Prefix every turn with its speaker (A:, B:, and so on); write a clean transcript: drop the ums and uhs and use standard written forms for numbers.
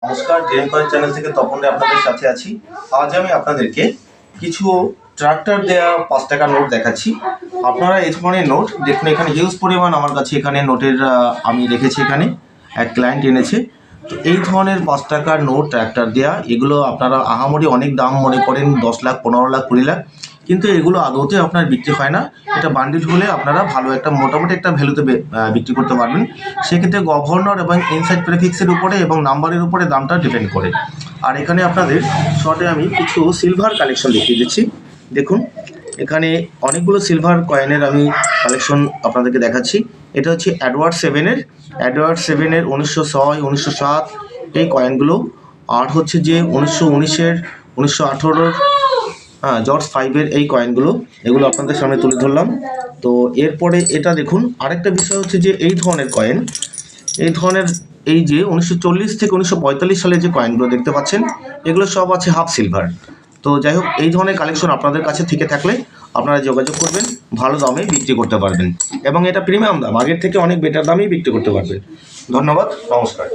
A: নমস্কার, dream coin channel থেকে তপন রে আপনাদের সাথে আছি। আজ আমি আপনাদেরকে কিছু ট্রাক্টর দেওয়া 5 টাকার নোট দেখাচ্ছি। আপনারা এই ধরনের নোট দেখুন, এখানে হিউজ পরিমাণ আমার কাছে এখানে নোটের আমি রেখেছি। এখানে এক ক্লায়েন্ট এনেছে। তো এই ধরনের 5 টাকার নোট ট্রাক্টর দেওয়া, এগুলো আপনারা আহামরি অনেক দাম মনে করেন, 10 লাখ, 15 লাখ, 20 লাখ, কিন্তু এগুলো আদৌতে আপনার বিক্রি হয় না। এটা বান্ডিল হলে আপনারা ভালো একটা মোটামুটি একটা ভ্যালুতে বিক্রি করতে পারবেন। সেক্ষেত্রে গভর্নর এবং ইনসাইড প্রেফিক্সের উপরে এবং নাম্বারের উপরে দামটা ডিপেন্ড করে। আর এখানে আপনাদের শর্টে আমি কিছু সিলভার কালেকশন দেখিয়ে দিচ্ছি। দেখুন, এখানে অনেকগুলো সিলভার কয়েনের আমি কালেকশন আপনাদেরকে দেখাচ্ছি। এটা হচ্ছে এডওয়ার্ড 7-এর 1906, 1907 এই কয়েনগুলো। আর হচ্ছে যে 1919-এর, 1918-র, জর্জ 5-এর এই কয়েনগুলো, এগুলো আপনাদের সামনে তুলে ধরলাম। তো এরপরে এটা দেখুন, আরেকটা বিষয় হচ্ছে যে এই ধরনের কয়েন, এই ধরনের এই যে 1940 থেকে 1945 সালে যে কয়েনগুলো দেখতে পাচ্ছেন, এগুলো সব আছে হাফ সিলভার। তো যাই হোক, এই ধরনের কালেকশন আপনাদের কাছে থেকে থাকলে আপনারা যোগাযোগ করবেন, ভালো দামে বিক্রি করতে পারবেন এবং এটা প্রিমিয়াম দাম, আগের থেকে অনেক বেটার দামেই বিক্রি করতে পারবেন। ধন্যবাদ, নমস্কার।